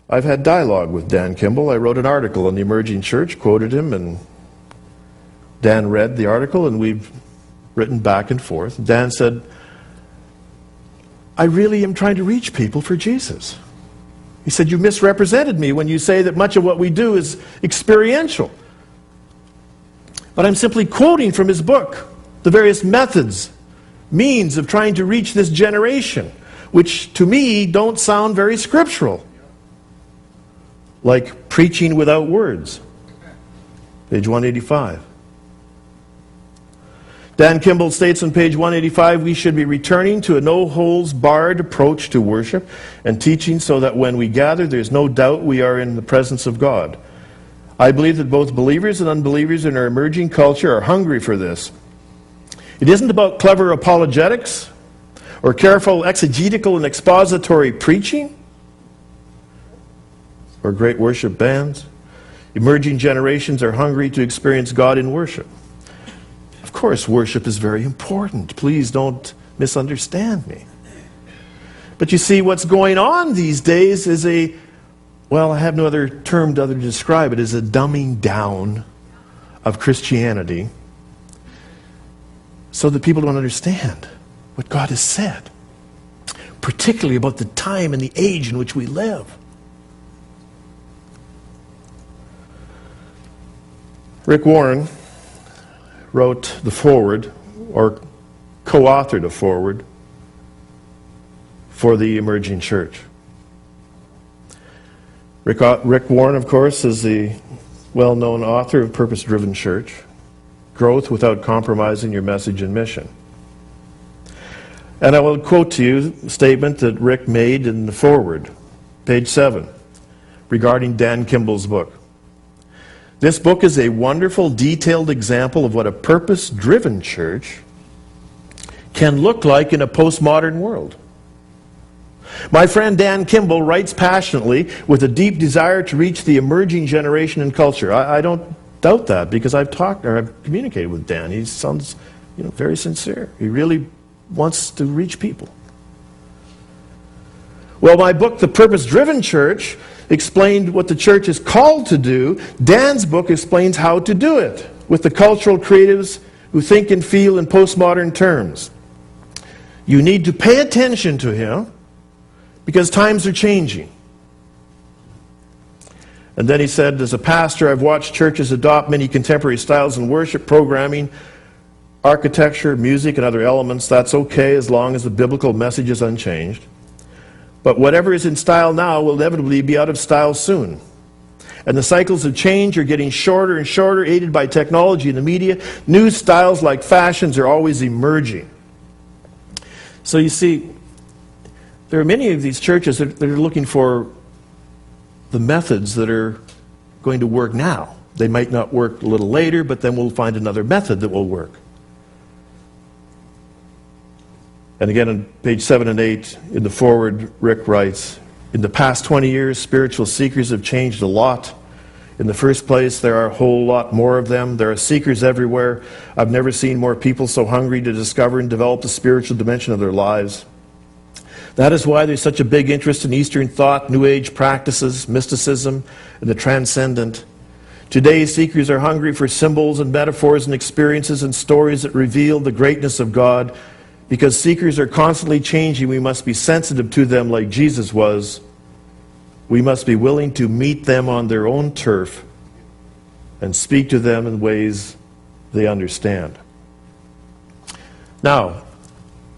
I've had dialogue with Dan Kimball. I wrote an article on the Emerging Church, quoted him, and Dan read the article, and we've written back and forth. Dan said, I really am trying to reach people for Jesus. He said, you misrepresented me when you say that much of what we do is experiential. But I'm simply quoting from his book the various methods, means of trying to reach this generation, which to me don't sound very scriptural. Like preaching without words. Page 185. Dan Kimball states on page 185, we should be returning to a no-holds-barred approach to worship and teaching so that when we gather, there's no doubt we are in the presence of God. I believe that both believers and unbelievers in our emerging culture are hungry for this. It isn't about clever apologetics or careful exegetical and expository preaching or great worship bands. Emerging generations are hungry to experience God in worship. Of course, worship is very important. Please don't misunderstand me. But you see, what's going on these days is I have no other term to describe it, is a dumbing down of Christianity so that people don't understand what God has said, particularly about the time and the age in which we live. Rick Warren wrote the foreword, or co-authored a foreword for the Emerging Church. Rick Warren, of course, is the well-known author of Purpose-Driven Church, Growth Without Compromising Your Message and Mission. And I will quote to you a statement that Rick made in the foreword, page 7, regarding Dan Kimball's book. This book is a wonderful, detailed example of what a purpose-driven church can look like in a postmodern world. My friend Dan Kimball writes passionately with a deep desire to reach the emerging generation and culture. I don't doubt that because I've communicated with Dan. He sounds, very sincere. He really wants to reach people. Well, my book, The Purpose-Driven Church, explained what the church is called to do. Dan's book explains how to do it with the cultural creatives who think and feel in postmodern terms. You need to pay attention to him because times are changing. And then he said, as a pastor, I've watched churches adopt many contemporary styles in worship, programming, architecture, music, and other elements. That's okay as long as the biblical message is unchanged. But whatever is in style now will inevitably be out of style soon. And the cycles of change are getting shorter and shorter, aided by technology and the media. New styles like fashions are always emerging. So you see, there are many of these churches that are looking for the methods that are going to work now. They might not work a little later, but then we'll find another method that will work. And again, on page 7 and 8, in the foreword, Rick writes, in the past 20 years, spiritual seekers have changed a lot. In the first place, there are a whole lot more of them. There are seekers everywhere. I've never seen more people so hungry to discover and develop the spiritual dimension of their lives. That is why there's such a big interest in Eastern thought, New Age practices, mysticism, and the transcendent. Today, seekers are hungry for symbols and metaphors and experiences and stories that reveal the greatness of God. Because seekers are constantly changing, we must be sensitive to them like Jesus was. We must be willing to meet them on their own turf and speak to them in ways they understand. Now,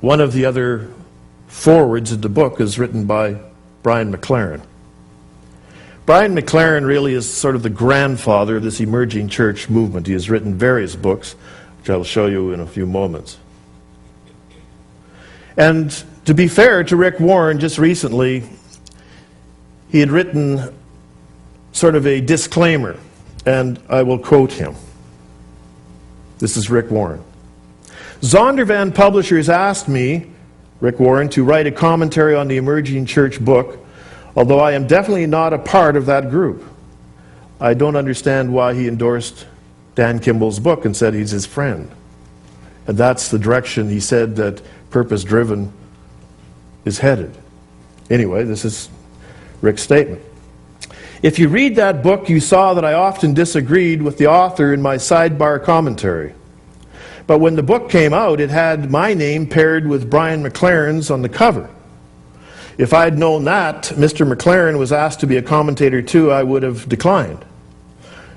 one of the other forewords in the book is written by Brian McLaren. Brian McLaren really is sort of the grandfather of this emerging church movement. He has written various books, which I'll show you in a few moments. And to be fair to Rick Warren, just recently, he had written sort of a disclaimer, and I will quote him. This is Rick Warren. Zondervan Publishers asked me, Rick Warren, to write a commentary on the Emerging Church book, although I am definitely not a part of that group. I don't understand why he endorsed Dan Kimball's book and said he's his friend. And that's the direction he said that Purpose-Driven is headed. Anyway, this is Rick's statement. If you read that book, you saw that I often disagreed with the author in my sidebar commentary. But when the book came out, it had my name paired with Brian McLaren's on the cover. If I had known that Mr. McLaren was asked to be a commentator too, I would have declined,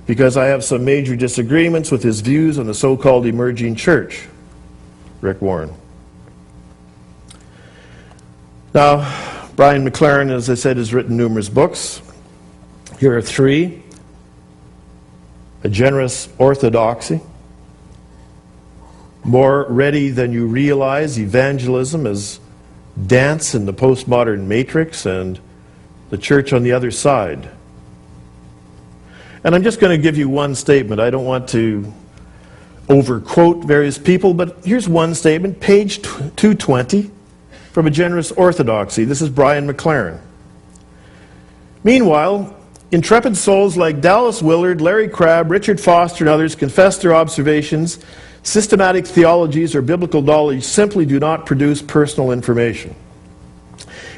because I have some major disagreements with his views on the so-called emerging church. Rick Warren. Now, Brian McLaren, as I said, has written numerous books. Here are three. A Generous Orthodoxy, More Ready Than You Realize, Evangelism as Dance in the Postmodern Matrix, and The Church on the Other Side. And I'm just going to give you one statement. I don't want to overquote various people, but here's one statement, page 220, from A Generous Orthodoxy. This is Brian McLaren. Meanwhile, intrepid souls like Dallas Willard, Larry Crabb, Richard Foster, and others confess their observations. Systematic theologies or biblical knowledge simply do not produce personal information.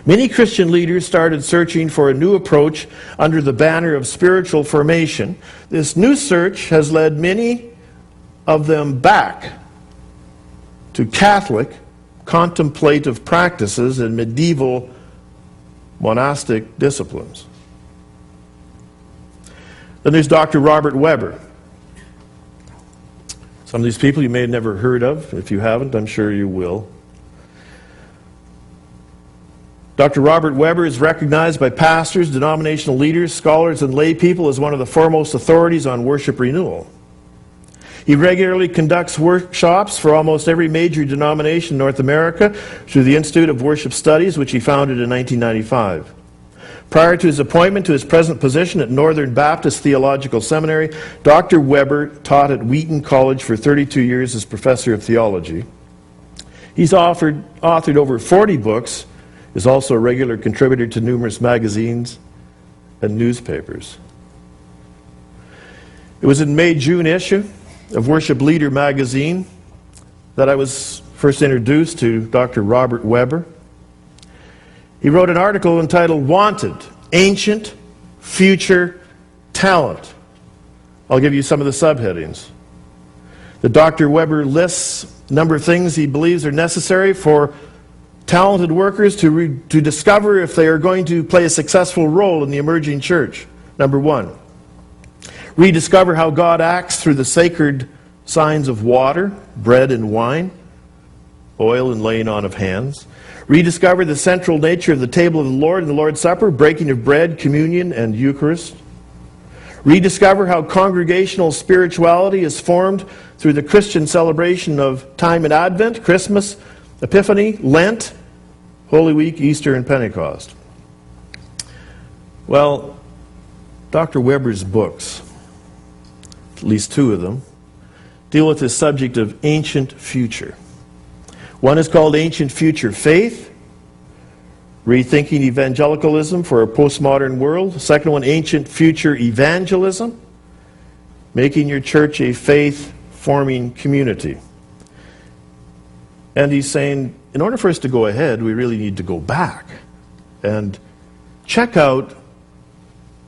Many Christian leaders started searching for a new approach under the banner of spiritual formation. This new search has led many of them back to Catholic contemplative practices and medieval monastic disciplines. Then there's Dr. Robert Webber. Some of these people you may have never heard of. If you haven't, I'm sure you will. Dr. Robert Webber is recognized by pastors, denominational leaders, scholars, and lay people as one of the foremost authorities on worship renewal. He regularly conducts workshops for almost every major denomination in North America through the Institute of Worship Studies, which he founded in 1995. Prior to his appointment to his present position at Northern Baptist Theological Seminary, Dr. Webber taught at Wheaton College for 32 years as professor of theology. He's authored over 40 books, is also a regular contributor to numerous magazines and newspapers. It was in May-June issue of Worship Leader magazine that I was first introduced to Dr. Robert Webber. He wrote an article entitled Wanted, Ancient, Future, Talent. I'll give you some of the subheadings. The Dr. Webber lists a number of things he believes are necessary for talented workers to discover if they are going to play a successful role in the emerging church. Number one, rediscover how God acts through the sacred signs of water, bread and wine, oil and laying on of hands. Rediscover the central nature of the table of the Lord and the Lord's Supper, breaking of bread, communion, and Eucharist. Rediscover how congregational spirituality is formed through the Christian celebration of time in Advent, Christmas, Epiphany, Lent, Holy Week, Easter, and Pentecost. Well, Dr. Webber's books, at least two of them, deal with this subject of ancient future. One is called Ancient Future Faith, Rethinking Evangelicalism for a Postmodern World. The second one, Ancient Future Evangelism, Making Your Church a Faith-Forming Community. And he's saying, in order for us to go ahead, we really need to go back and check out,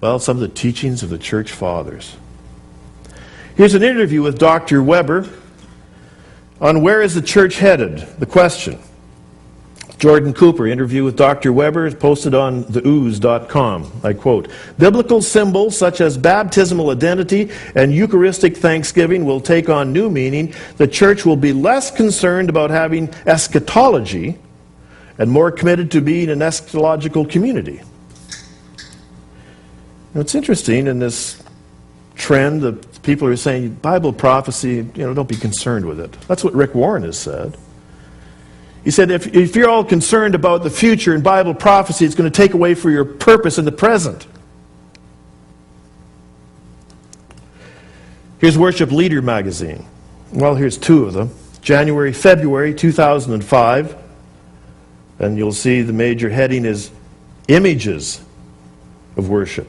well, some of the teachings of the Church Fathers. Here's an interview with Dr. Webber on where is the church headed? The question. Jordan Cooper, interview with Dr. Webber, is posted on theooze.com. I quote, biblical symbols such as baptismal identity and Eucharistic thanksgiving will take on new meaning. The church will be less concerned about having eschatology and more committed to being an eschatological community. Now, it's interesting in this trend that people are saying Bible prophecy, don't be concerned with it. That's what Rick Warren has said. He said, if you're all concerned about the future and Bible prophecy, it's going to take away from your purpose in the present. Here's Worship Leader magazine. Well, here's two of them. January, February 2005. And you'll see the major heading is Images of Worship.